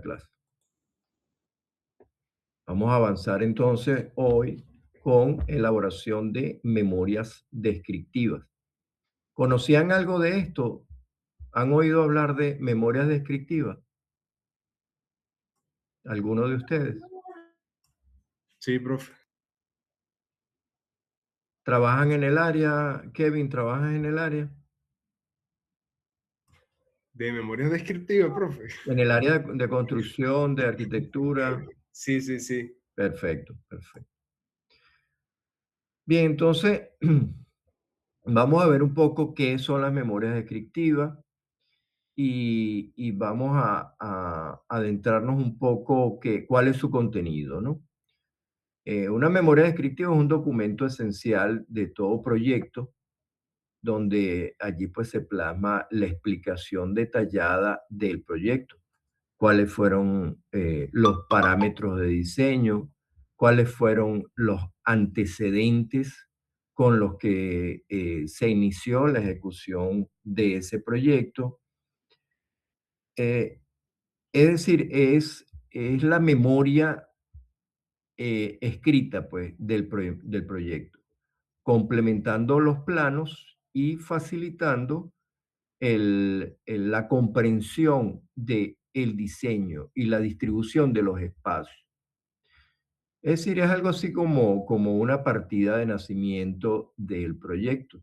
clase. Vamos a avanzar entonces hoy con elaboración de memorias descriptivas. ¿Conocían algo de esto? ¿Han oído hablar de memorias descriptivas? ¿Alguno de ustedes? Sí, profe. ¿Trabajan en el área? Kevin, ¿trabajas en el área? De memoria descriptiva, profe. En el área de construcción, de arquitectura. Sí, sí, sí. Perfecto, perfecto. Bien, entonces vamos a ver un poco qué son las memorias descriptivas y vamos a adentrarnos un poco cuál es su contenido, ¿no? Una memoria descriptiva es un documento esencial de todo proyecto donde allí pues se plasma la explicación detallada del proyecto, cuáles fueron los parámetros de diseño, cuáles fueron los antecedentes con los que se inició la ejecución de ese proyecto. Eh, es decir, es la memoria escrita pues, del proyecto, complementando los planos y facilitando la comprensión del diseño y la distribución de los espacios. Es decir, es algo así como una partida de nacimiento del proyecto.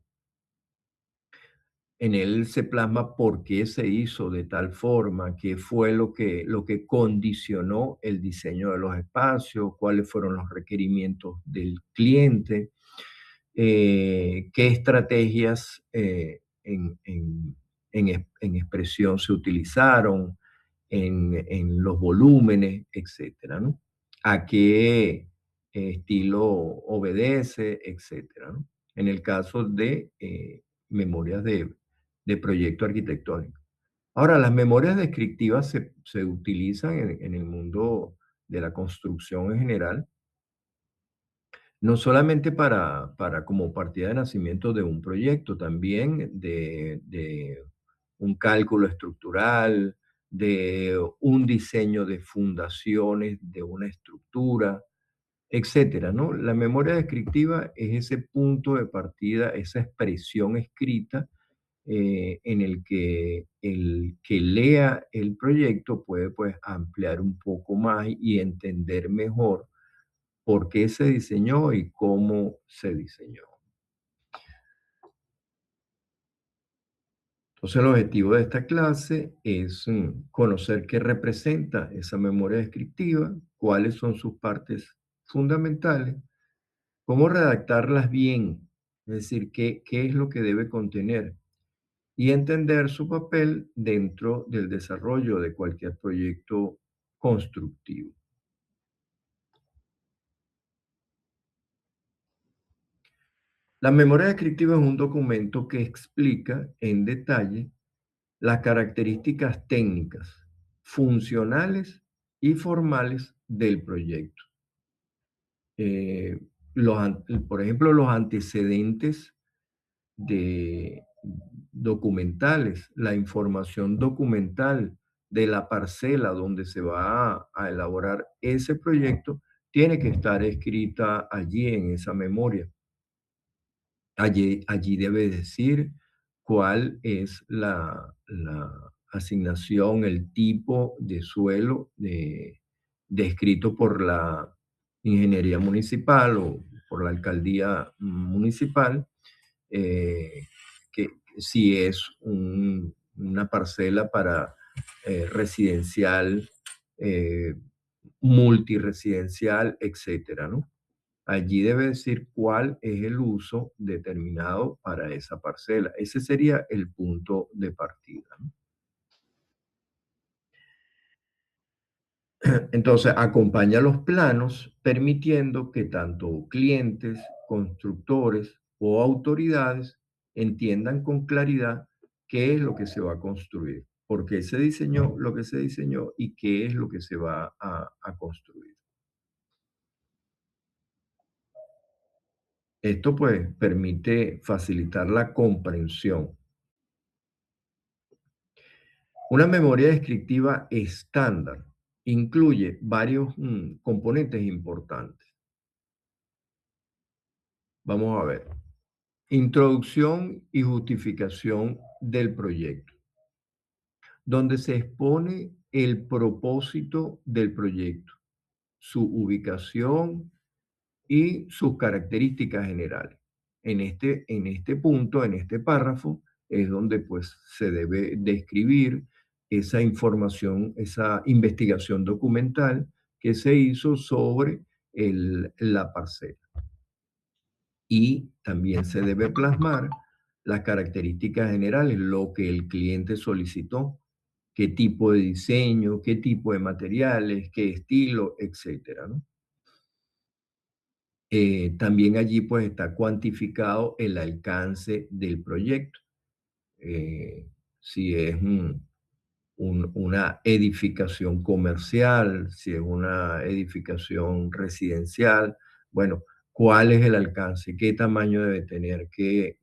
En él se plasma por qué se hizo de tal forma, qué fue lo que condicionó el diseño de los espacios, cuáles fueron los requerimientos del cliente, qué estrategias en expresión se utilizaron, en los volúmenes, etcétera, ¿no? A qué estilo obedece, etcétera, ¿no? En el caso de memorias de proyecto arquitectónico. Ahora, las memorias descriptivas se utilizan en el mundo de la construcción en general, no solamente para como partida de nacimiento de un proyecto, también de un cálculo estructural, de un diseño de fundaciones de una estructura, etcétera, ¿no? La memoria descriptiva es ese punto de partida, esa expresión escrita en el que lea el proyecto puede pues ampliar un poco más y entender mejor por qué se diseñó y cómo se diseñó. Entonces, el objetivo de esta clase es conocer qué representa esa memoria descriptiva, cuáles son sus partes fundamentales, cómo redactarlas bien, es decir, qué es lo que debe contener y entender su papel dentro del desarrollo de cualquier proyecto constructivo. La memoria descriptiva es un documento que explica en detalle las características técnicas, funcionales y formales del proyecto. Eh, por ejemplo, los antecedentes de documentales, la información documental de la parcela donde se va a elaborar ese proyecto, tiene que estar escrita allí en esa memoria. Allí debe decir cuál es la asignación, el tipo de suelo descrito por la ingeniería municipal o por la alcaldía municipal, que si es una parcela para residencial, eh, multiresidencial, etcétera, ¿no? Allí debe decir cuál es el uso determinado para esa parcela. Ese sería el punto de partida, ¿no? Entonces, acompaña los planos permitiendo que tanto clientes, constructores o autoridades entiendan con claridad qué es lo que se va a construir, por qué se diseñó lo que se diseñó y qué es lo que se va a construir. Esto pues permite facilitar la comprensión. Una memoria descriptiva estándar incluye varios componentes importantes. Vamos a ver. Introducción y justificación del proyecto, donde se expone el propósito del proyecto, su ubicación y sus características generales. En este punto, en este párrafo, es donde pues se debe describir esa información, esa investigación documental que se hizo sobre la parcela. Y también se debe plasmar las características generales, lo que el cliente solicitó, qué tipo de diseño, qué tipo de materiales, qué estilo, etcétera, ¿no? También allí pues está cuantificado el alcance del proyecto. Si es una edificación comercial, si es una edificación residencial, bueno, cuál es el alcance, qué tamaño debe tener, qué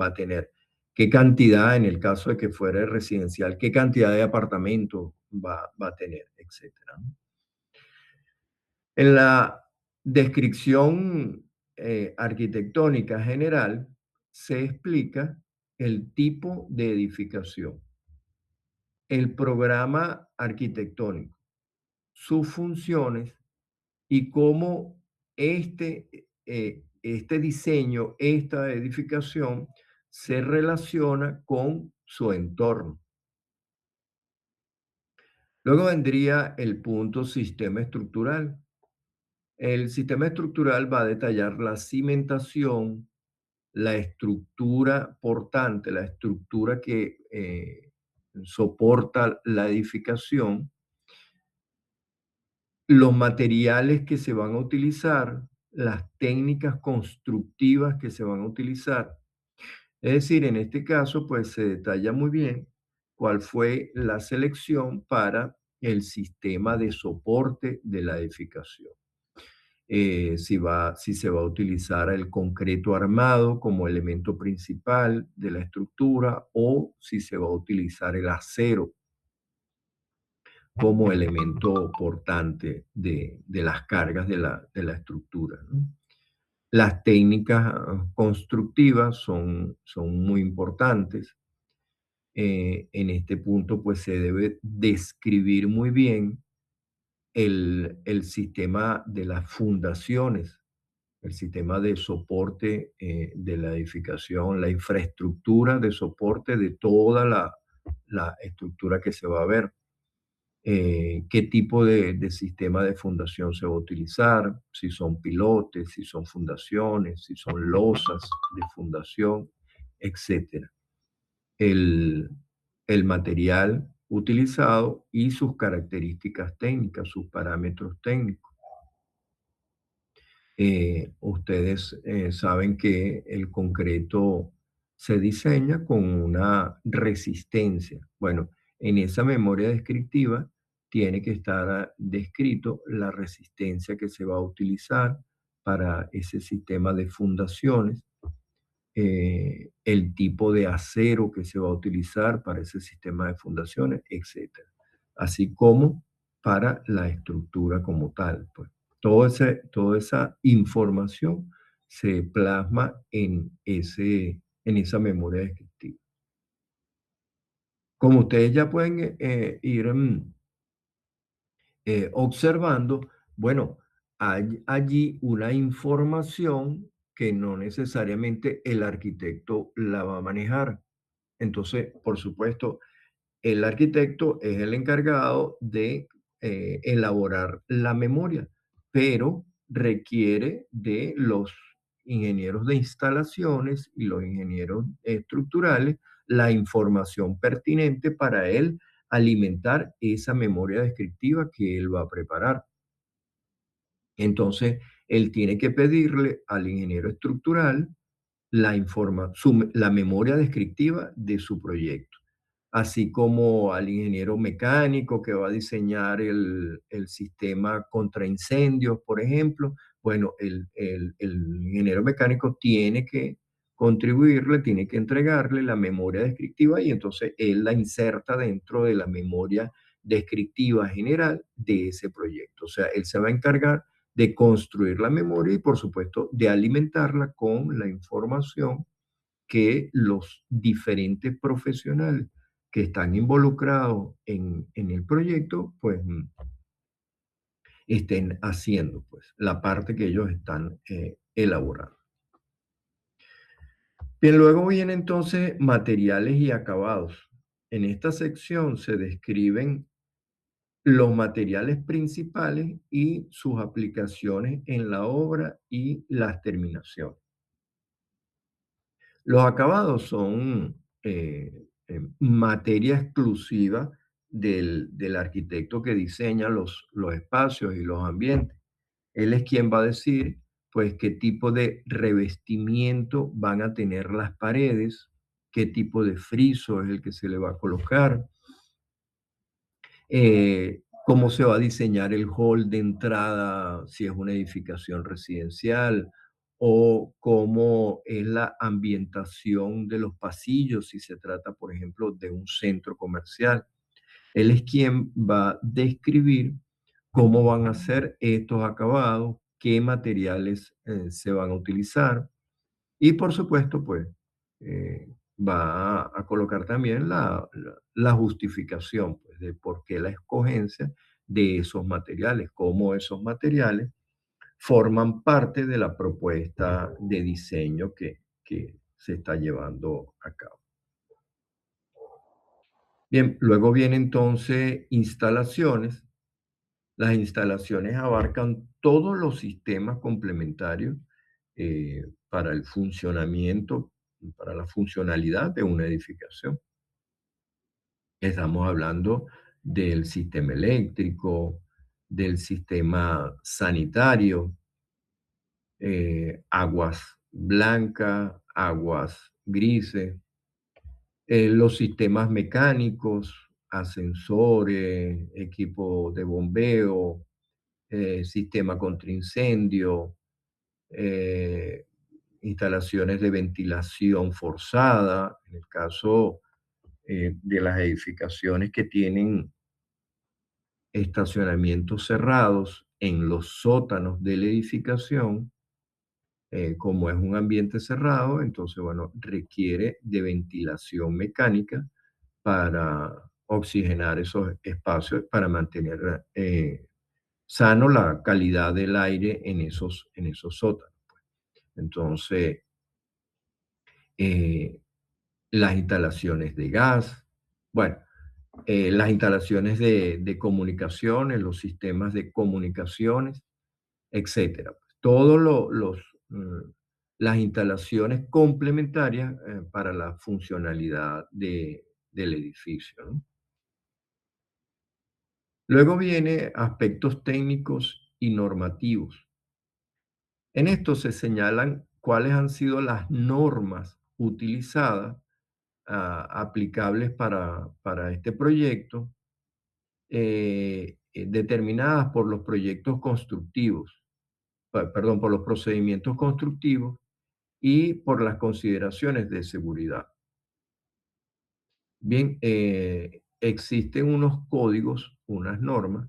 va a tener, qué cantidad, en el caso de que fuera residencial, qué cantidad de apartamentos va a tener, etcétera, ¿no? En la descripción arquitectónica general se explica el tipo de edificación, el programa arquitectónico, sus funciones y cómo este diseño, esta edificación se relaciona con su entorno. Luego vendría el punto sistema estructural. El sistema estructural va a detallar la cimentación, la estructura portante, la estructura que soporta la edificación, los materiales que se van a utilizar, las técnicas constructivas que se van a utilizar. Es decir, en este caso, pues se detalla muy bien cuál fue la selección para el sistema de soporte de la edificación. Si se va a utilizar el concreto armado como elemento principal de la estructura o si se va a utilizar el acero como elemento portante de las cargas de la estructura, ¿no? Las técnicas constructivas son muy importantes. En este punto, pues se debe describir muy bien el sistema de las fundaciones, el sistema de soporte de la edificación, la infraestructura de soporte de toda la estructura que se va a ver. Qué tipo de sistema de fundación se va a utilizar, si son pilotes, si son fundaciones, si son losas de fundación, etcétera. El, el material utilizado y sus características técnicas, sus parámetros técnicos. Ustedes saben que el concreto se diseña con una resistencia. Bueno, en esa memoria descriptiva tiene que estar descrito la resistencia que se va a utilizar para ese sistema de fundaciones, el tipo de acero que se va a utilizar para ese sistema de fundaciones, etcétera. Así como para la estructura como tal, pues. Toda esa información se plasma en esa memoria descriptiva. Como ustedes ya pueden ir observando, bueno, hay allí una información que no necesariamente el arquitecto la va a manejar. Entonces, por supuesto, el arquitecto es el encargado de elaborar la memoria, pero requiere de los ingenieros de instalaciones y los ingenieros estructurales la información pertinente para él alimentar esa memoria descriptiva que él va a preparar. Entonces, él tiene que pedirle al ingeniero estructural la memoria descriptiva de su proyecto, así como al ingeniero mecánico que va a diseñar el sistema contra incendios, por ejemplo. Bueno, el ingeniero mecánico tiene que contribuirle, tiene que entregarle la memoria descriptiva y entonces él la inserta dentro de la memoria descriptiva general de ese proyecto. O sea, él se va a encargar de construir la memoria y, por supuesto, de alimentarla con la información que los diferentes profesionales que están involucrados en el proyecto, pues estén haciendo, pues, la parte que ellos están elaborando. Bien, luego vienen entonces materiales y acabados. En esta sección se describen los materiales principales y sus aplicaciones en la obra y las terminaciones. Los acabados son materia exclusiva del arquitecto que diseña los espacios y los ambientes. Él es quien va a decir, pues, qué tipo de revestimiento van a tener las paredes, qué tipo de friso es el que se le va a colocar, cómo se va a diseñar el hall de entrada, si es una edificación residencial, o cómo es la ambientación de los pasillos, si se trata, por ejemplo, de un centro comercial. Él es quien va a describir cómo van a ser estos acabados, qué materiales se van a utilizar y por supuesto, pues va a colocar también la justificación pues, de por qué la escogencia de esos materiales, cómo esos materiales forman parte de la propuesta de diseño que se está llevando a cabo. Bien, luego vienen entonces instalaciones. Las instalaciones abarcan todos los sistemas complementarios para el funcionamiento, para la funcionalidad de una edificación. Estamos hablando del sistema eléctrico, del sistema sanitario, aguas blancas, aguas grises, los sistemas mecánicos, ascensores, equipo de bombeo, sistema contra incendio, eh, instalaciones de ventilación forzada, en el caso de las edificaciones que tienen estacionamientos cerrados en los sótanos de la edificación, como es un ambiente cerrado, entonces, bueno, requiere de ventilación mecánica para oxigenar esos espacios, para mantener sano la calidad del aire en esos sótanos. Entonces, eh, las instalaciones de gas, bueno, las instalaciones de comunicaciones, los sistemas de comunicaciones, etcétera. Todos las instalaciones complementarias para la funcionalidad del edificio, ¿no? Luego viene aspectos técnicos y normativos. En esto se señalan cuáles han sido las normas utilizadas, aplicables para este proyecto, determinadas por los proyectos constructivos, perdón, por los procedimientos constructivos y por las consideraciones de seguridad. Bien, existen unos códigos, unas normas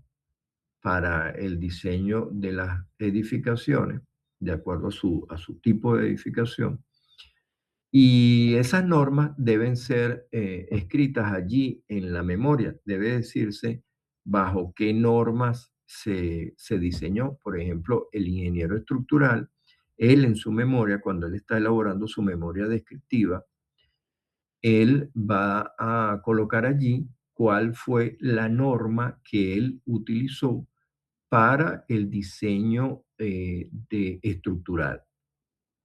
para el diseño de las edificaciones, de acuerdo a su tipo de edificación. Y esas normas deben ser escritas allí en la memoria. Debe decirse bajo qué normas se diseñó. Por ejemplo, el ingeniero estructural, él en su memoria, cuando él está elaborando su memoria descriptiva, él va a colocar allí cuál fue la norma que él utilizó para el diseño de estructural.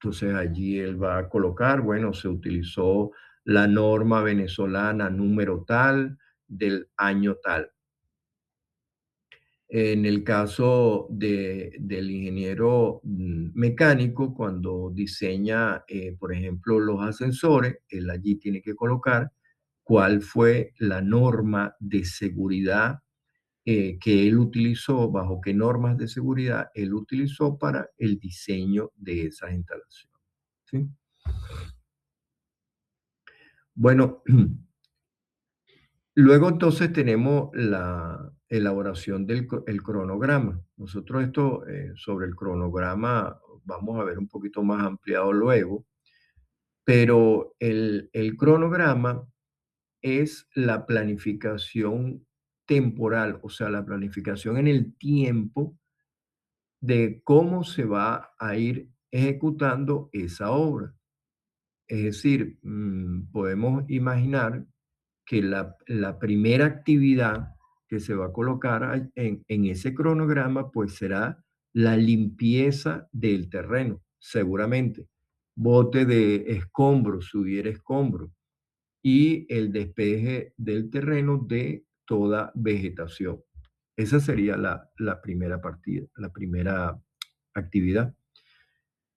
Entonces allí él va a colocar, bueno, se utilizó la norma venezolana número tal del año tal. En el caso del ingeniero mecánico, cuando diseña, por ejemplo, los ascensores, él allí tiene que colocar cuál fue la norma de seguridad que él utilizó, bajo qué normas de seguridad él utilizó para el diseño de esas instalaciones. ¿Sí? Bueno, Luego entonces tenemos la elaboración el cronograma. Nosotros esto sobre el cronograma vamos a ver un poquito más ampliado luego, pero el cronograma es la planificación temporal, o sea, la planificación en el tiempo de cómo se va a ir ejecutando esa obra. Es decir, podemos imaginar que la primera actividad que se va a colocar en ese cronograma, pues será la limpieza del terreno, seguramente. Bote de escombros, si hubiera escombros, y el despeje del terreno de toda vegetación. Esa sería la primera partida, la primera actividad.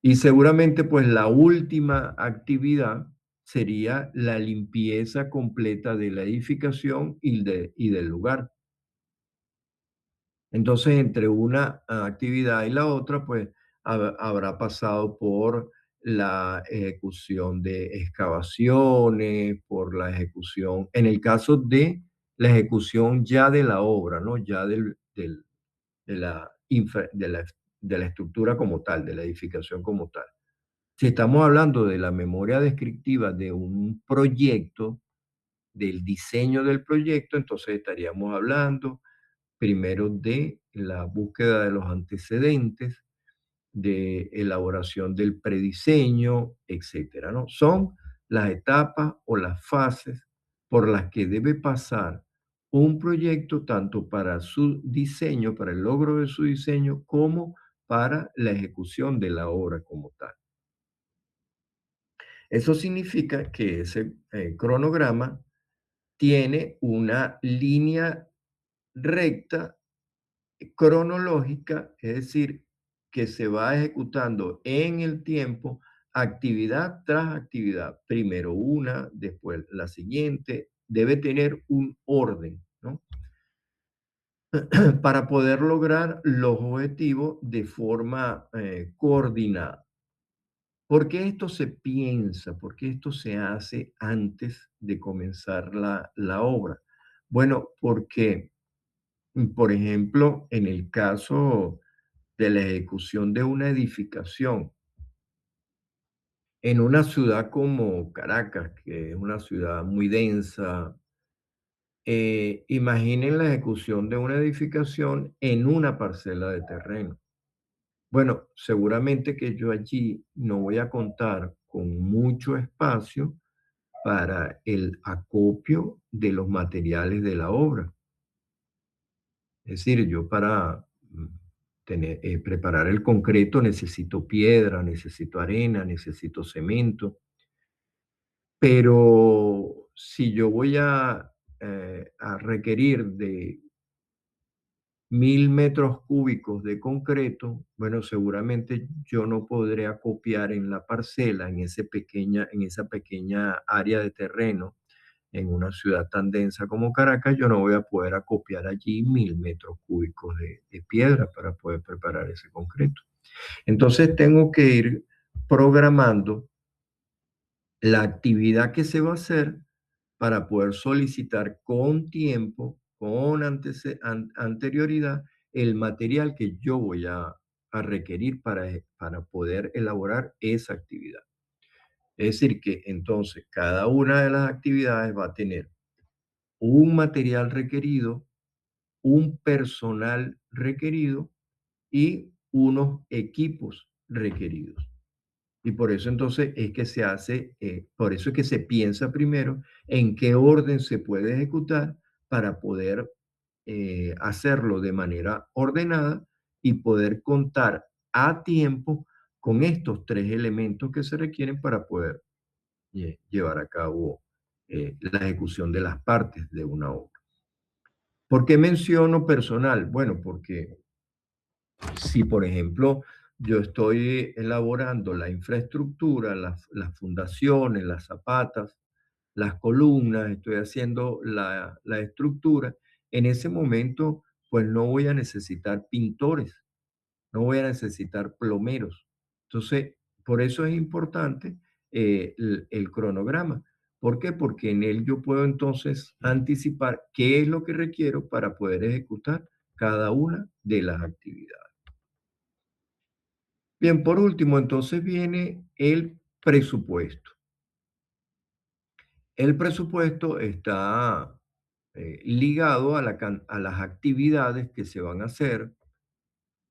Y seguramente, pues la última actividad sería la limpieza completa de la edificación y del lugar. Entonces, entre una actividad y la otra, pues habrá pasado por la ejecución de excavaciones, por la ejecución, en el caso de la ejecución ya de la obra, ¿no? Ya de la, de la estructura como tal, de la edificación como tal. Si estamos hablando de la memoria descriptiva de un proyecto, del diseño del proyecto, entonces estaríamos hablando primero de la búsqueda de los antecedentes, de elaboración del prediseño, etcétera, ¿no? Son las etapas o las fases por las que debe pasar un proyecto tanto para su diseño, para el logro de su diseño, como para la ejecución de la obra como tal. Eso significa que ese cronograma tiene una línea recta cronológica, es decir, que se va ejecutando en el tiempo actividad tras actividad. Primero una, después la siguiente. Debe tener un orden, ¿no? Para poder lograr los objetivos de forma coordinada. ¿Por qué esto se piensa? ¿Por qué esto se hace antes de comenzar la obra? Bueno, porque, por ejemplo, en el caso de la ejecución de una edificación en una ciudad como Caracas, que es una ciudad muy densa, imaginen la ejecución de una edificación en una parcela de terreno. Bueno, seguramente que yo allí no voy a contar con mucho espacio para el acopio de los materiales de la obra. Es decir, yo para preparar el concreto necesito piedra, necesito arena, necesito cemento, pero si yo voy a requerir de 1000 metros cúbicos de concreto, bueno, seguramente yo no podré acopiar en la parcela, en esa pequeña área de terreno, en una ciudad tan densa como Caracas, yo no voy a poder acopiar allí 1000 metros cúbicos de piedra para poder preparar ese concreto. Entonces tengo que ir programando la actividad que se va a hacer para poder solicitar con tiempo, con anterioridad, el material que yo voy a requerir para poder elaborar esa actividad. Es decir, que entonces cada una de las actividades va a tener un material requerido, un personal requerido y unos equipos requeridos. Y por eso entonces es que se hace, por eso es que se piensa primero en qué orden se puede ejecutar para poder hacerlo de manera ordenada y poder contar a tiempo con estos tres elementos que se requieren para poder llevar a cabo la ejecución de las partes de una obra. ¿Por qué menciono personal? Bueno, porque si, por ejemplo, yo estoy elaborando la infraestructura, las fundaciones, las zapatas, las columnas, estoy haciendo la estructura, en ese momento, pues no voy a necesitar pintores, no voy a necesitar plomeros. Entonces, por eso es importante el cronograma, ¿Por qué? Porque en él yo puedo entonces anticipar qué es lo que requiero para poder ejecutar cada una de las actividades. Bien, por último, entonces viene el presupuesto. El presupuesto está ligado a, a las actividades que se van a hacer,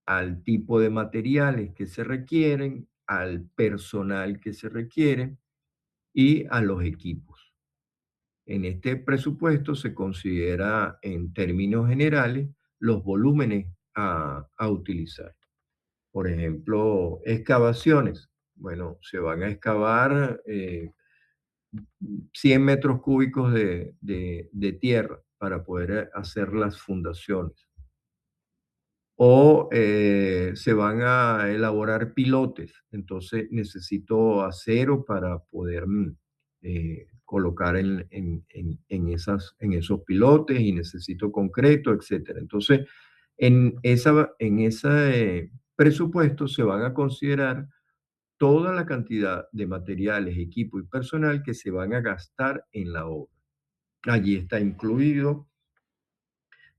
al tipo de materiales que se requieren, al personal que se requiere y a los equipos. En este presupuesto se considera en términos generales los volúmenes a utilizar. Por ejemplo, excavaciones. Bueno, se van a excavar 100 metros cúbicos de tierra para poder hacer las fundaciones. O se van a elaborar pilotes, entonces necesito acero para poder colocar en esos pilotes y necesito concreto, etcétera. Entonces, en ese presupuesto se van a considerar toda la cantidad de materiales, equipo y personal que se van a gastar en la obra. Allí está incluido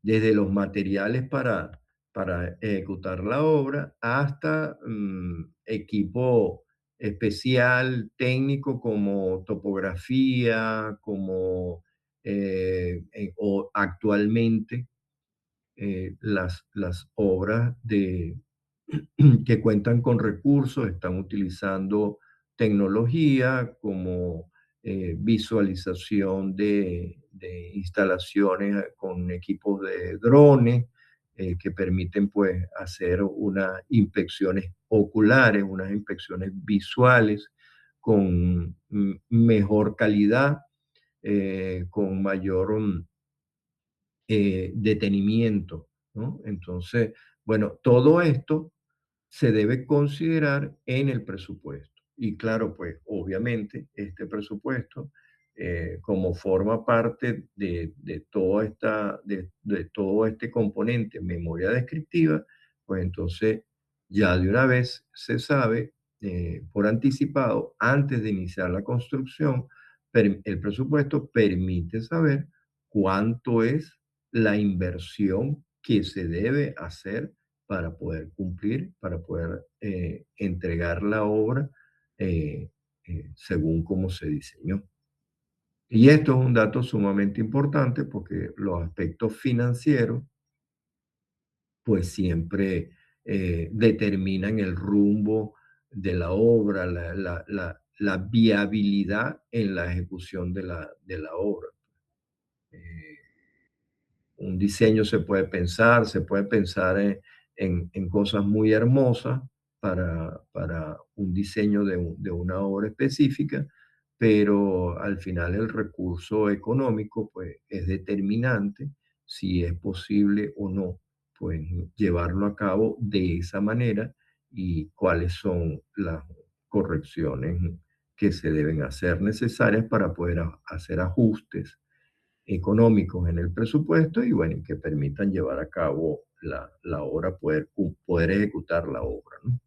desde los materiales para ejecutar la obra hasta equipo especial, técnico como topografía, como o actualmente las obras que cuentan con recursos están utilizando tecnología como visualización de instalaciones con equipos de drones que permiten pues hacer unas inspecciones oculares, unas inspecciones visuales con mejor calidad, con mayor detenimiento, ¿no? Entonces, bueno, todo esto se debe considerar en el presupuesto. Y claro, pues obviamente este presupuesto, como forma parte de todo este componente memoria descriptiva, pues entonces ya de una vez se sabe por anticipado, antes de iniciar la construcción, el presupuesto permite saber cuánto es la inversión que se debe hacer para poder cumplir, para poder entregar la obra según como se diseñó. Y esto es un dato sumamente importante porque los aspectos financieros pues siempre determinan el rumbo de la obra, la viabilidad en la ejecución de la obra. Eh, un diseño se puede pensar en cosas muy hermosas para un diseño de una obra específica, pero al final el recurso económico pues, es determinante si es posible o no pues, llevarlo a cabo de esa manera y cuáles son las correcciones que se deben hacer necesarias para poder hacer ajustes económicos en el presupuesto y bueno, que permitan llevar a cabo la obra, poder ejecutar la obra, ¿no?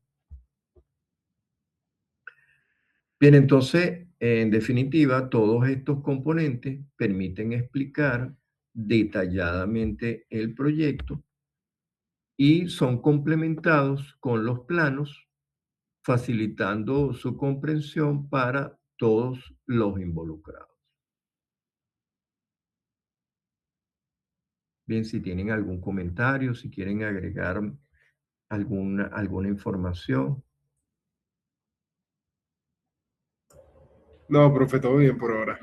Bien, entonces, en definitiva, todos estos componentes permiten explicar detalladamente el proyecto y son complementados con los planos, facilitando su comprensión para todos los involucrados. Bien, si tienen algún comentario, si quieren agregar alguna información. No, profe, todo bien por ahora.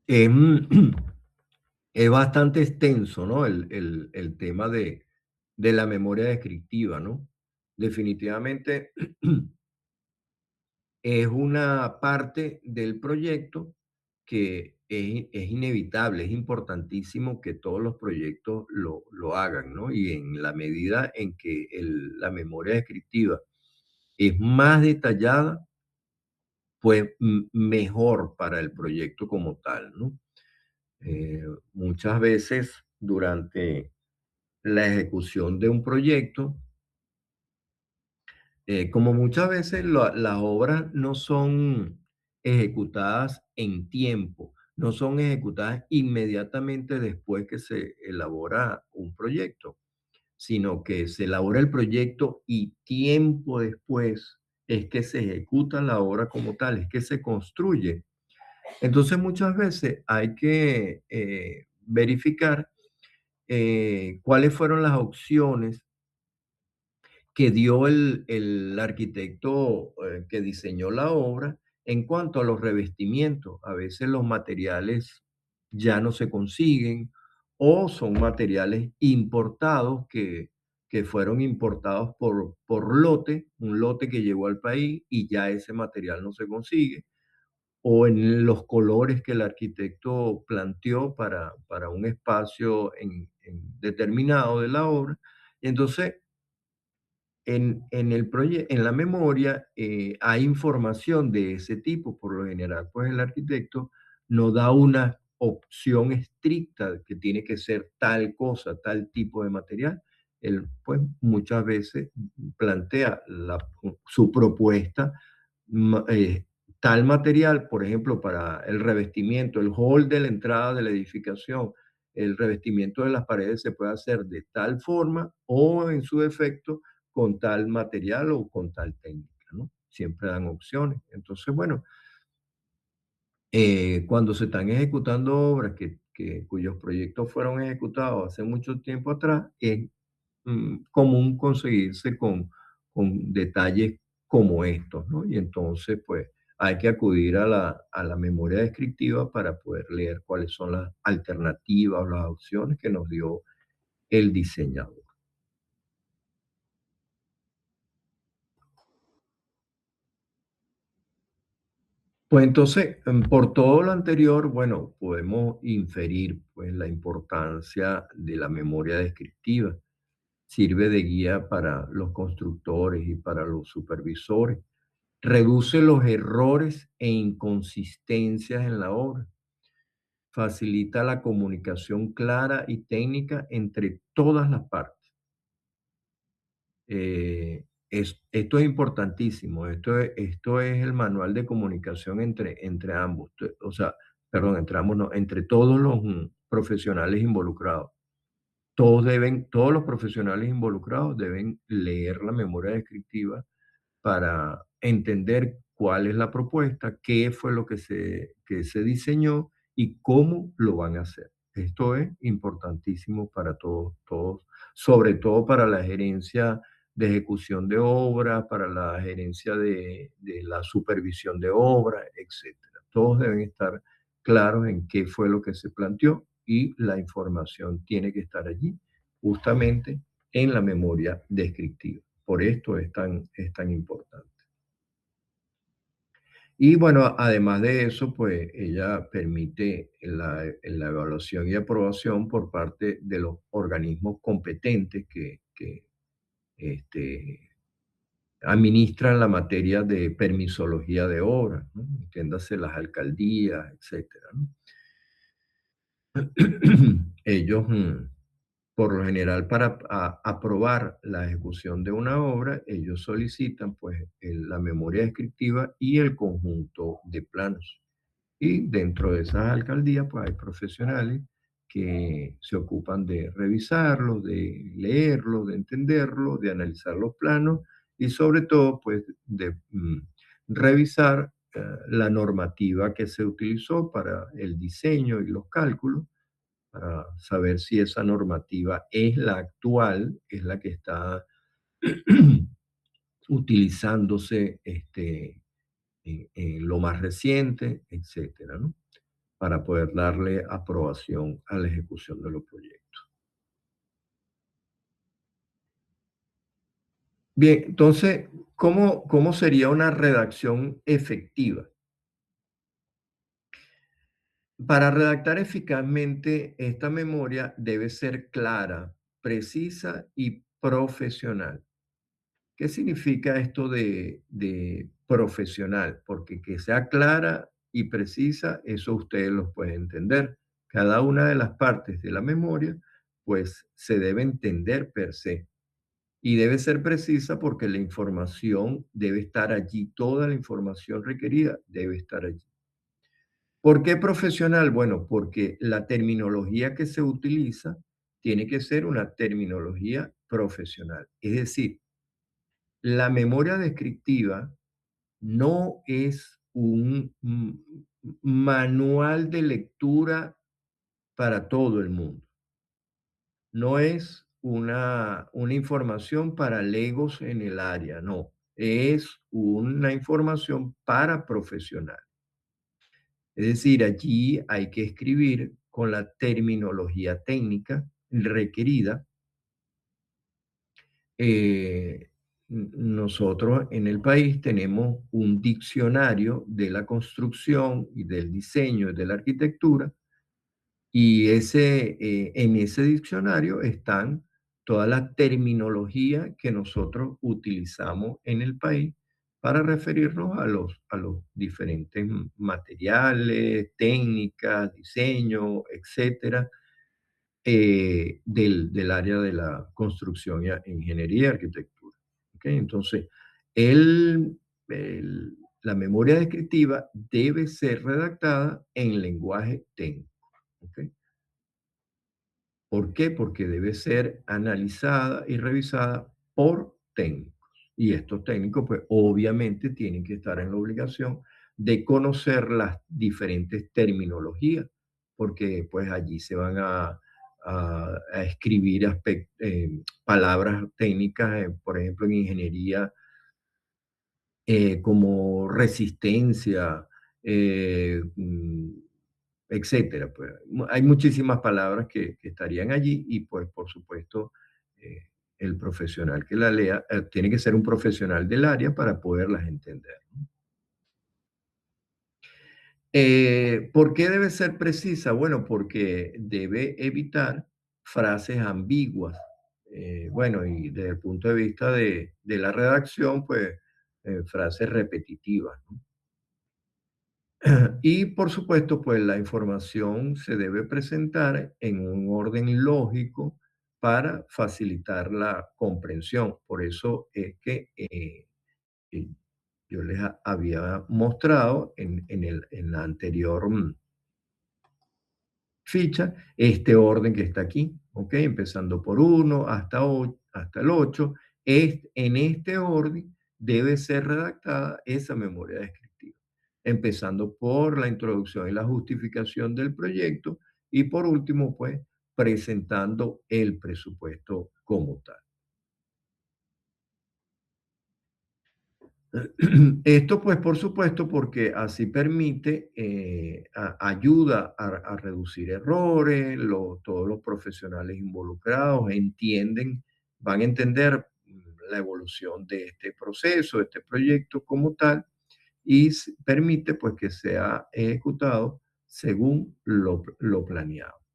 Es, es bastante extenso, ¿no? El tema de la memoria descriptiva, ¿no? Definitivamente es una parte del proyecto que es inevitable, es importantísimo que todos los proyectos lo hagan, ¿no? Y en la medida en que la memoria descriptiva es más detallada, pues mejor para el proyecto como tal, ¿no? Muchas veces durante la ejecución de un proyecto Como muchas veces las obras no son ejecutadas en tiempo, no son ejecutadas inmediatamente después que se elabora un proyecto, sino que se elabora el proyecto y tiempo después es que se ejecuta la obra como tal, es que se construye. Entonces muchas veces hay que verificar cuáles fueron las opciones que dio el arquitecto que diseñó la obra en cuanto a los revestimientos. A veces los materiales ya no se consiguen o son materiales importados que fueron importados por lote, un lote que llegó al país y ya ese material no se consigue, o en los colores que el arquitecto planteó para un espacio en determinado de la obra. Entonces, en la memoria hay información de ese tipo. Por lo general, pues el arquitecto no da una opción estricta que tiene que ser tal cosa, tal tipo de material. Él, pues, muchas veces plantea su propuesta, ma- eh, tal material, por ejemplo, para el revestimiento, el hall de la entrada de la edificación, el revestimiento de las paredes se puede hacer de tal forma o, en su defecto, con tal material o con tal técnica, ¿no? Siempre dan opciones. Entonces, bueno, cuando se están ejecutando obras cuyos proyectos fueron ejecutados hace mucho tiempo atrás, es común conseguirse con detalles como estos, ¿no? Y entonces, pues, hay que acudir a la memoria descriptiva para poder leer cuáles son las alternativas o las opciones que nos dio el diseñador. Pues entonces, por todo lo anterior, bueno, podemos inferir pues la importancia de la memoria descriptiva. Sirve de guía para los constructores y para los supervisores. Reduce los errores e inconsistencias en la obra. Facilita la comunicación clara y técnica entre todas las partes. Esto es importantísimo. Esto es el manual de comunicación entre ambos. O sea, perdón, entre ambos, no, entre todos los profesionales involucrados. Todos los profesionales involucrados deben leer la memoria descriptiva para entender cuál es la propuesta, qué fue lo que se diseñó y cómo lo van a hacer. Esto es importantísimo para todos, sobre todo para la gerencia de ejecución de obra, para la gerencia de la supervisión de obra, etcétera. Todos deben estar claros en qué fue lo que se planteó y la información tiene que estar allí, justamente en la memoria descriptiva. Por esto es tan importante. Y bueno, además de eso, pues ella permite la evaluación y aprobación por parte de los organismos competentes que este, administran la materia de permisología de obra, ¿no? Entiéndase las alcaldías, etcétera, ¿no? Ellos, por lo general, para aprobar la ejecución de una obra, ellos solicitan pues la memoria descriptiva y el conjunto de planos. Y dentro de esas alcaldías, pues hay profesionales que se ocupan de revisarlo, de leerlo, de entenderlo, de analizar los planos y sobre todo, pues, de revisar la normativa que se utilizó para el diseño y los cálculos, para saber si esa normativa es la actual, es la que está utilizándose en lo más reciente, etcétera, ¿no? Para poder darle aprobación a la ejecución de los proyectos. Bien, entonces, ¿cómo sería una redacción efectiva? Para redactar eficazmente, esta memoria debe ser clara, precisa y profesional. ¿Qué significa esto de profesional? Porque que sea clara y precisa, eso ustedes lo pueden entender. Cada una de las partes de la memoria, pues se debe entender per se. Y debe ser precisa porque la información debe estar allí, toda la información requerida debe estar allí. ¿Por qué profesional? Bueno, porque la terminología que se utiliza tiene que ser una terminología profesional. Es decir, la memoria descriptiva no es un manual de lectura para todo el mundo. No es una información para legos en el área, no. Es una información para profesional. Es decir, allí hay que escribir con la terminología técnica requerida. Nosotros en el país tenemos un diccionario de la construcción y del diseño y de la arquitectura, y en ese diccionario están toda la terminología que nosotros utilizamos en el país para referirnos a los diferentes materiales, técnicas, diseño, etcétera, del área de la construcción y ingeniería y arquitectura. ¿Ok? Entonces, el, la memoria descriptiva debe ser redactada en lenguaje técnico. ¿Ok? ¿Por qué? Porque debe ser analizada y revisada por técnicos. Y estos técnicos, pues obviamente tienen que estar en la obligación de conocer las diferentes terminologías, porque pues allí se van a escribir palabras técnicas, por ejemplo, en ingeniería, como resistencia, etcétera. Pues, hay muchísimas palabras que estarían allí y pues por supuesto eh, el profesional que la lea tiene que ser un profesional del área para poderlas entender. ¿Por qué debe ser precisa? Bueno, porque debe evitar frases ambiguas. Bueno, y desde el punto de vista de la redacción, pues frases repetitivas, ¿no? Y por supuesto, pues la información se debe presentar en un orden lógico para facilitar la comprensión. Por eso es que eh, yo les había mostrado en la anterior ficha este orden que está aquí, ¿ok? Empezando por uno hasta el 8. En este orden debe ser redactada esa memoria descriptiva, empezando por la introducción y la justificación del proyecto y por último, pues, presentando el presupuesto como tal. Esto, pues, por supuesto, porque así permite, ayuda a reducir errores, todos los profesionales involucrados entienden, van a entender la evolución de este proceso, de este proyecto como tal, y permite, pues, que sea ejecutado según lo planeado.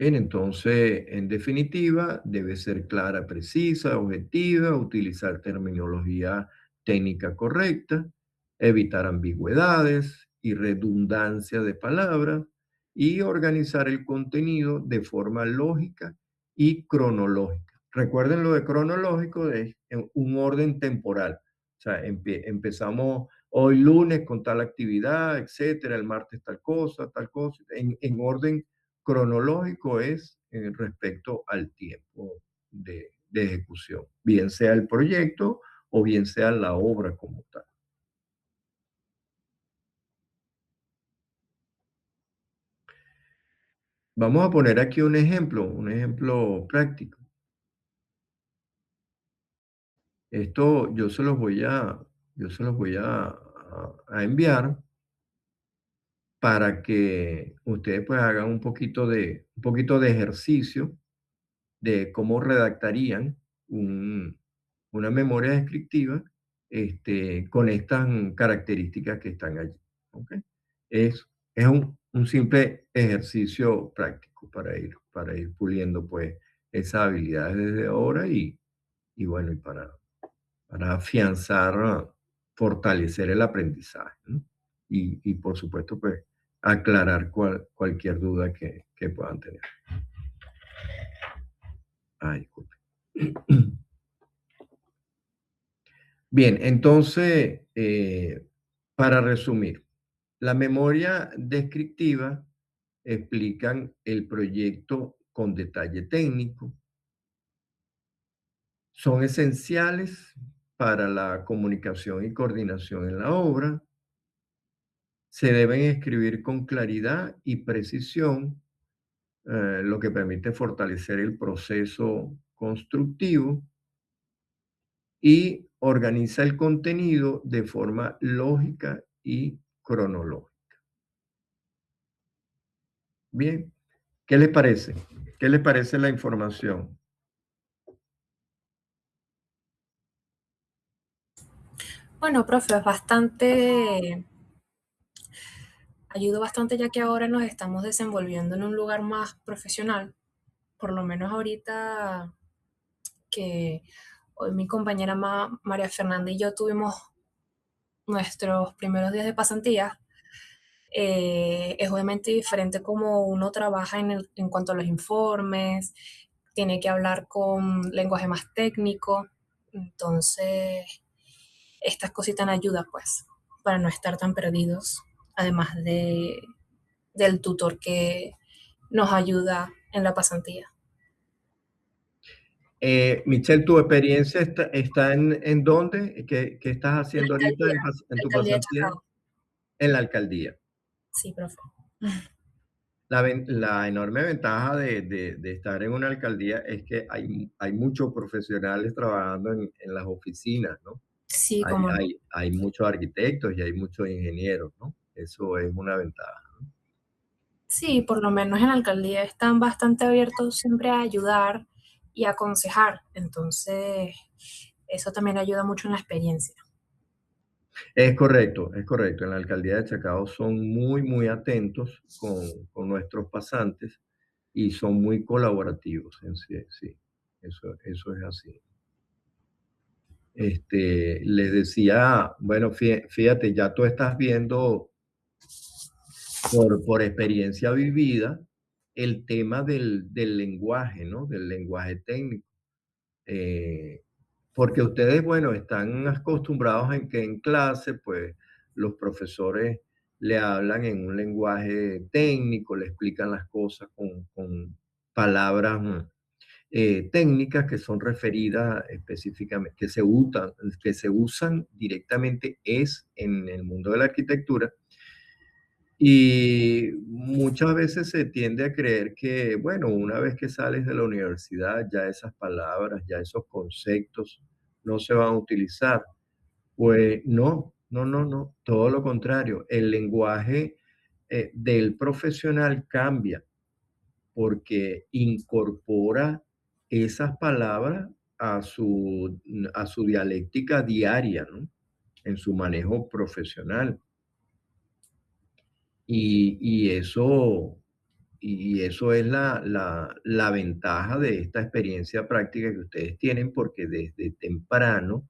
Bien, entonces, en definitiva, debe ser clara, precisa, objetiva, utilizar terminología técnica correcta, evitar ambigüedades y redundancia de palabras y organizar el contenido de forma lógica y cronológica. Recuerden lo de cronológico es en un orden temporal. O sea, empezamos hoy lunes con tal actividad, etcétera, el martes tal cosa, en orden cronológico es respecto al tiempo de ejecución, bien sea el proyecto o bien sea la obra como tal. Vamos a poner aquí un ejemplo práctico. Esto yo se los voy a enviar para que ustedes pues hagan un poquito de ejercicio de cómo redactarían una memoria descriptiva con estas características que están allí. ¿Ok? Es un simple ejercicio práctico para ir puliendo pues esas habilidades desde ahora y bueno, para afianzar, fortalecer el aprendizaje, ¿no? Y por supuesto pues aclarar cualquier duda que puedan tener. Disculpe. Bien, entonces, para resumir, la memoria descriptiva explican el proyecto con detalle técnico, son esenciales para la comunicación y coordinación en la obra, se deben escribir con claridad y precisión, lo que permite fortalecer el proceso constructivo y organiza el contenido de forma lógica y cronológica. Bien, ¿qué les parece? ¿Qué les parece la información? Bueno, profe, es bastante, ayuda bastante ya que ahora nos estamos desenvolviendo en un lugar más profesional. Por lo menos ahorita que hoy mi compañera María Fernanda y yo tuvimos nuestros primeros días de pasantía, es obviamente diferente como uno trabaja en cuanto a los informes, tiene que hablar con lenguaje más técnico, entonces estas cositas ayudan pues para no estar tan perdidos, además del tutor que nos ayuda en la pasantía. Michelle, ¿tu experiencia está en dónde? ¿Qué estás La haciendo ahorita alcaldía, en la tu alcaldía de pasantía? Chacao. En la alcaldía. Sí, profe. La enorme ventaja de estar en una alcaldía es que hay muchos profesionales trabajando en las oficinas, ¿no? Sí, Hay, como no. hay muchos arquitectos y hay muchos ingenieros, ¿no? Eso es una ventaja. Sí, por lo menos en la alcaldía están bastante abiertos siempre a ayudar y a aconsejar. Entonces, eso también ayuda mucho en la experiencia. Es correcto, es correcto. En la alcaldía de Chacao son muy atentos con nuestros pasantes y son muy colaborativos. Sí, sí, eso es así. Les decía, bueno, fíjate, ya tú estás viendo por experiencia vivida el tema del lenguaje, ¿no? Del lenguaje técnico. Eh, Porque ustedes, bueno, están acostumbrados en que en clase, pues, los profesores le hablan en un lenguaje técnico, le explican las cosas con palabras técnicas que son referidas específicamente, que se usan directamente es en el mundo de la arquitectura. Y muchas veces se tiende a creer que, bueno, una vez que sales de la universidad, ya esas palabras, ya esos conceptos no se van a utilizar. Pues no, todo lo contrario. El lenguaje del profesional cambia porque incorpora esas palabras a su dialéctica diaria, ¿no? En su manejo profesional. Y eso, y eso es la ventaja de esta experiencia práctica que ustedes tienen, porque desde temprano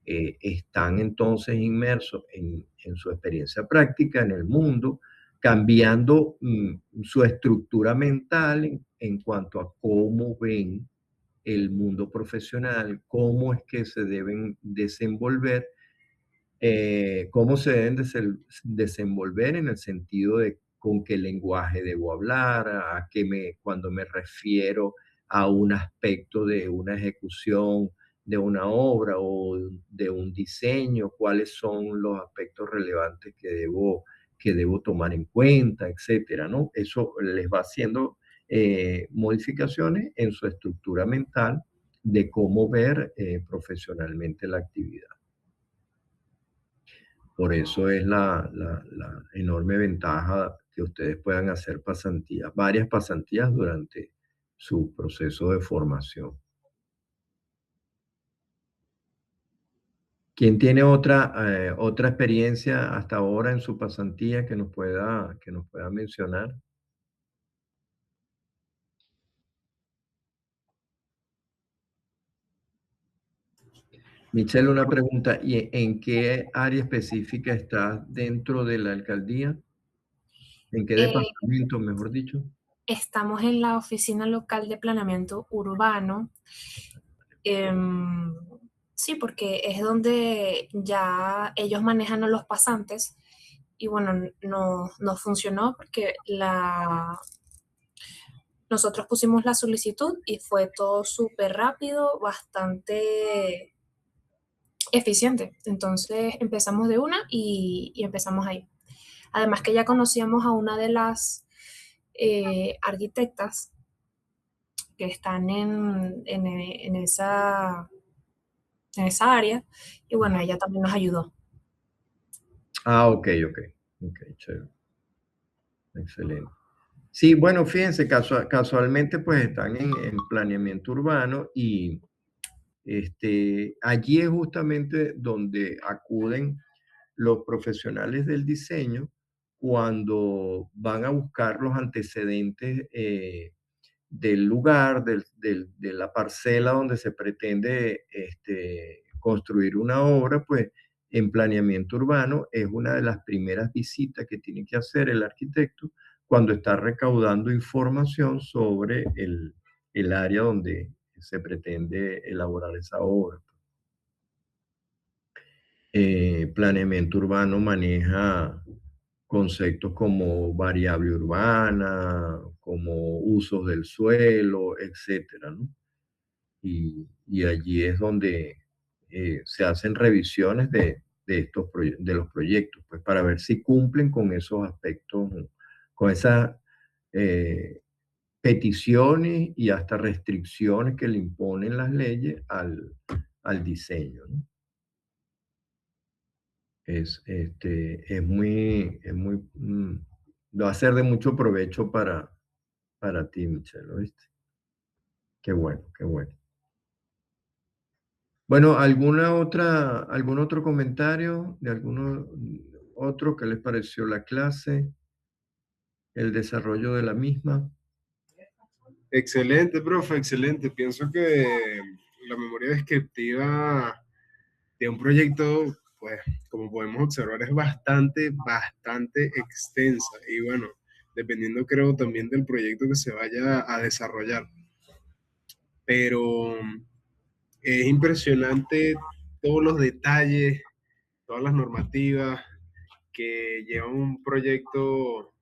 están entonces inmersos en su experiencia práctica en el mundo, cambiando su estructura mental en cuanto a cómo ven el mundo profesional, cómo es que se deben desenvolver, cómo se deben desenvolver en el sentido de con qué lenguaje debo hablar, cuando me refiero a un aspecto de una ejecución de una obra o de un diseño, cuáles son los aspectos relevantes que debo tomar en cuenta, etcétera, ¿no? Eso les va haciendo modificaciones en su estructura mental de cómo ver profesionalmente la actividad. Por eso es la enorme ventaja que ustedes puedan hacer pasantías, varias pasantías durante su proceso de formación. ¿Quién tiene otra experiencia hasta ahora en su pasantía que nos pueda mencionar? Michelle, una pregunta. ¿Y en qué área específica estás dentro de la alcaldía? ¿En qué Eh, departamento, mejor dicho? estamos en la oficina local de planeamiento urbano. Sí, porque es donde ya ellos manejan a los pasantes y bueno, no funcionó porque nosotros pusimos la solicitud y fue todo súper rápido, bastante eficiente. Entonces empezamos de una y empezamos ahí. Además que ya conocíamos a una de las arquitectas que están en esa área y bueno, ella también nos ayudó. Ah, ok, chévere. Excelente. Sí, bueno, fíjense, casualmente pues están en planeamiento urbano y allí es justamente donde acuden los profesionales del diseño cuando van a buscar los antecedentes del lugar, de la parcela donde se pretende construir una obra, pues en planeamiento urbano es una de las primeras visitas que tiene que hacer el arquitecto cuando está recaudando información sobre el área donde se pretende elaborar esa obra. Planeamiento urbano maneja conceptos como variable urbana, como usos del suelo, etcétera, ¿no? Y allí es donde se hacen revisiones de los proyectos, pues para ver si cumplen con esos aspectos, con esas eh, peticiones y hasta restricciones que le imponen las leyes al diseño, ¿no? Va a ser de mucho provecho para ti, Michelle, ¿oíste? Qué bueno, qué bueno. Bueno, algún otro comentario de alguno otro que les pareció la clase, el desarrollo de la misma? Excelente, profe, excelente. Pienso que la memoria descriptiva de un proyecto, pues, como podemos observar, es bastante extensa. Y bueno, dependiendo, creo, también del proyecto que se vaya a desarrollar. Pero es impresionante todos los detalles, todas las normativas que lleva un proyecto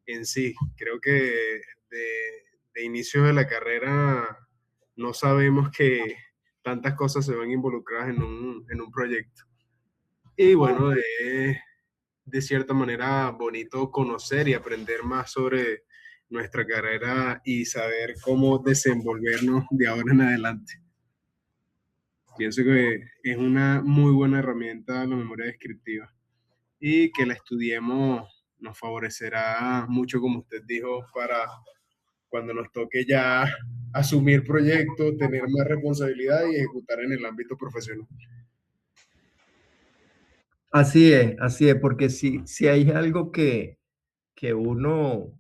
en sí. Creo que de inicio de la carrera no sabemos que tantas cosas se van involucradas en un proyecto. Y bueno, es de cierta manera bonito conocer y aprender más sobre nuestra carrera y saber cómo desenvolvernos de ahora en adelante. Pienso que es una muy buena herramienta la memoria descriptiva y que la estudiemos nos favorecerá mucho, como usted dijo, para cuando nos toque ya asumir proyectos, tener más responsabilidad y ejecutar en el ámbito profesional. Así es, porque si hay algo que uno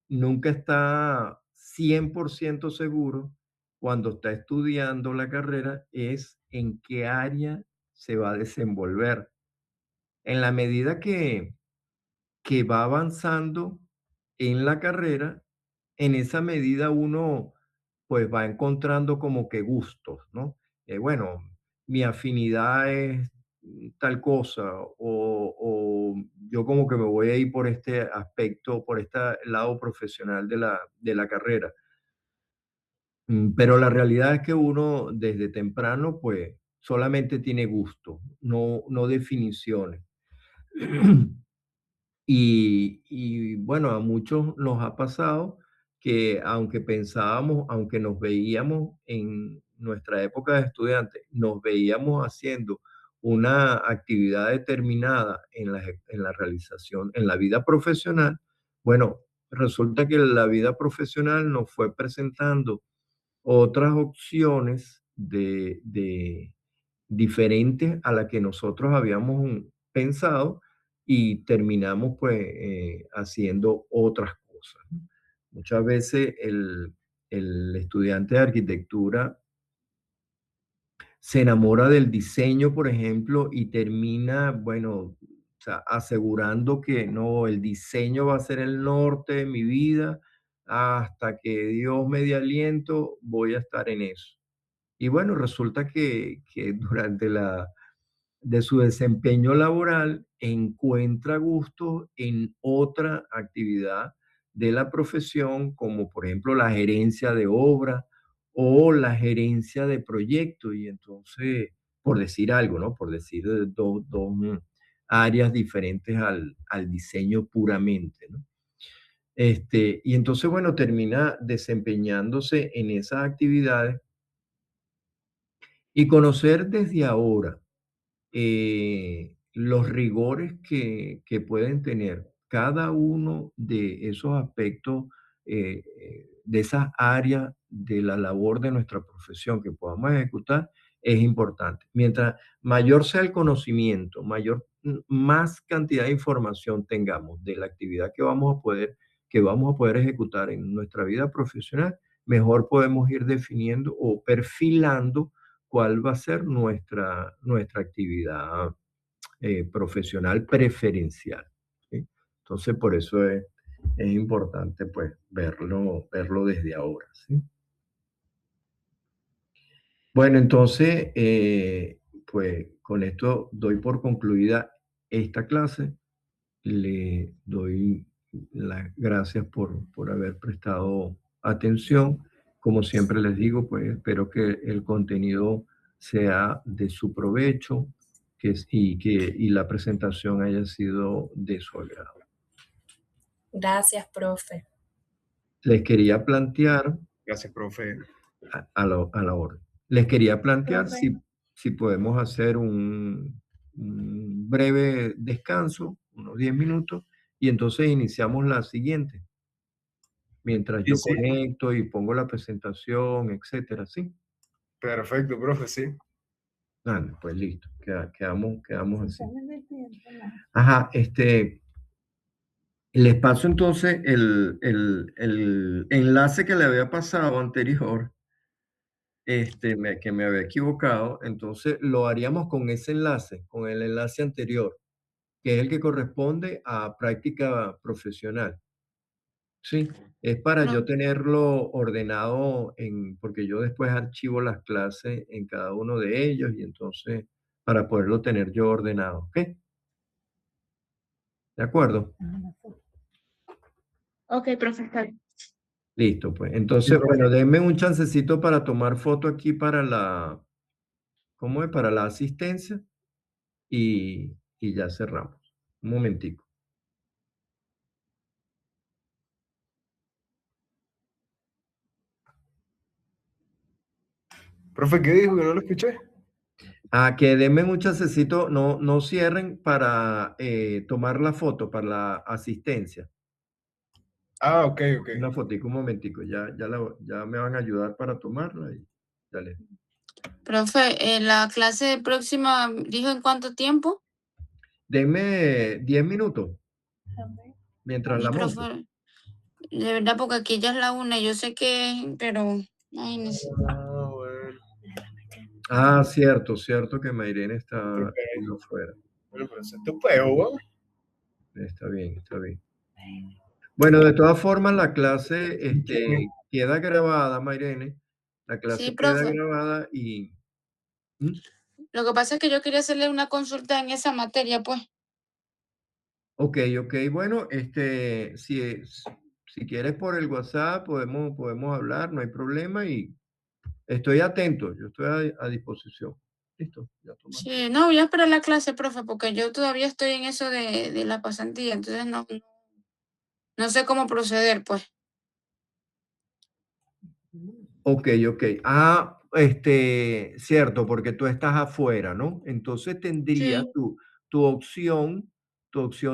nunca está 100% seguro cuando está estudiando la carrera es en qué área se va a desenvolver. En la medida que va avanzando en la carrera, en esa medida uno pues va encontrando como que gustos, ¿no? Bueno, mi afinidad es tal cosa o yo como que me voy a ir por este aspecto, por este lado profesional de la carrera. Pero la realidad es que uno desde temprano pues solamente tiene gusto, no definiciones. Y bueno, a muchos nos ha pasado que aunque pensábamos, aunque nos veíamos en nuestra época de estudiantes, nos veíamos haciendo una actividad determinada en la realización, en la vida profesional, bueno, resulta que la vida profesional nos fue presentando otras opciones de diferentes a la que nosotros habíamos pensado y terminamos pues haciendo otras cosas, ¿no? Muchas veces el estudiante de arquitectura se enamora del diseño, por ejemplo, y termina, bueno, O sea, asegurando que no, el diseño va a ser el norte de mi vida, hasta que Dios me dé aliento, voy a estar en eso. Y bueno, resulta que durante de su desempeño laboral encuentra gusto en otra actividad de la profesión, como por ejemplo la gerencia de obra o la gerencia de proyectos. Y entonces, por decir algo, ¿no? Por decir dos áreas diferentes al diseño puramente, ¿no? Y entonces, bueno, termina desempeñándose en esas actividades y conocer desde ahora los rigores que pueden tener cada uno de esos aspectos, de esas áreas de la labor de nuestra profesión que podamos ejecutar, es importante. Mientras mayor sea el conocimiento, más cantidad de información tengamos de la actividad que vamos a poder ejecutar en nuestra vida profesional, mejor podemos ir definiendo o perfilando cuál va a ser nuestra actividad profesional preferencial, ¿sí? Entonces, por eso es importante pues verlo desde ahora, ¿sí? Bueno, entonces, pues con esto doy por concluida esta clase. Le doy las gracias por haber prestado atención. Como siempre les digo, pues espero que el contenido sea de su provecho y la presentación haya sido de su agrado. Gracias, profe. Les quería plantear Gracias, profe. a la orden. Les quería plantear si podemos hacer un breve descanso, unos 10 minutos, y entonces iniciamos la siguiente, mientras Sí, yo sí. conecto y pongo la presentación, etcétera, ¿sí? Perfecto, profe, sí. Pues listo, quedamos así. Ajá, les paso entonces el enlace que le había pasado anterior, que me había equivocado, entonces lo haríamos con ese enlace, con el enlace anterior, que es el que corresponde a práctica profesional. Sí, es para yo tenerlo ordenado porque yo después archivo las clases en cada uno de ellos y entonces para poderlo tener yo ordenado, ¿ok? ¿De acuerdo? Ok, profe, está bien. Listo, pues. Sí, Entonces, profe. bueno, denme un chancecito para tomar foto aquí ¿cómo es? Para la asistencia y ya cerramos. Un momentico. Profe, ¿qué dijo? Que no lo escuché. Que denme un chancecito, no cierren para tomar la foto, para la asistencia. Ah, ok, ok. Una fotico, un momentico, ya me van a ayudar para tomarla y dale. Profe, la clase próxima, ¿dijo en cuánto tiempo? Denme 10 minutos mientras Y la monto. profe, de verdad, porque aquí ya es la 1, yo sé que, pero, imagínese. Ah, bueno. Cierto que Mayrene está Ok. afuera. Bueno, pero eso es tu peo, weón. Está bien, está bien. Bueno, de todas formas, la clase queda grabada, Mayrene. La clase Sí, queda profe. grabada y... ¿Mm? Lo que pasa es que yo quería hacerle una consulta en esa materia, pues. Ok, bueno, si quieres por el WhatsApp podemos hablar, no hay problema y estoy atento, yo estoy a disposición. Listo, ya toma. Sí, no, voy a esperar la clase, profe, porque yo todavía estoy en eso de la pasantía, entonces no sé cómo proceder, pues. Ok. Cierto, porque tú estás afuera, ¿no? Entonces tendrías Sí. tu opción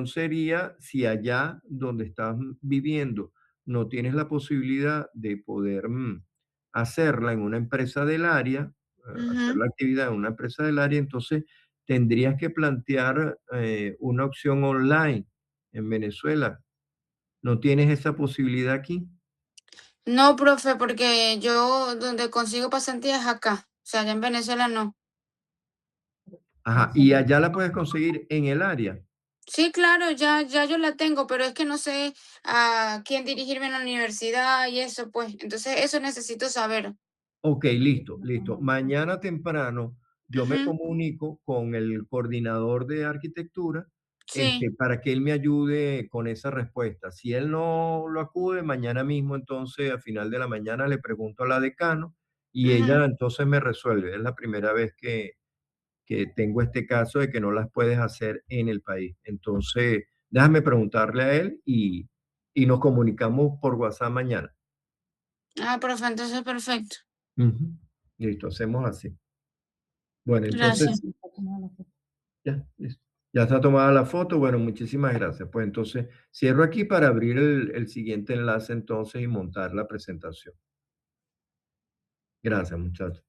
sería si allá donde estás viviendo no tienes la posibilidad de poder hacerla en una empresa del área, hacer Ujú. la actividad en una empresa del área, entonces tendrías que plantear una opción online en Venezuela. ¿No tienes esa posibilidad aquí? No, profe, porque yo donde consigo pasantías es acá. O sea, allá en Venezuela no. Ajá, y allá la puedes conseguir en el área. Sí, claro, ya yo la tengo, pero es que no sé a quién dirigirme en la universidad y eso, pues. Entonces, eso necesito saber. Ok, listo, listo. Mañana temprano yo me Ujú, comunico con el coordinador de arquitectura, sí, para que él me ayude con esa respuesta. Si él no lo acude, mañana mismo, entonces, a final de la mañana le pregunto a la decano y ujú. ella entonces me resuelve. Es la primera vez que tengo este caso de que no las puedes hacer en el país. Entonces, déjame preguntarle a él y nos comunicamos por WhatsApp mañana. Ah, profe, entonces perfecto. Ujú. Listo, hacemos así. Bueno, Gracias. entonces, ya, listo. Ya está tomada la foto. Bueno, muchísimas gracias. Pues entonces, cierro aquí para abrir el siguiente enlace entonces y montar la presentación. Gracias, muchachos.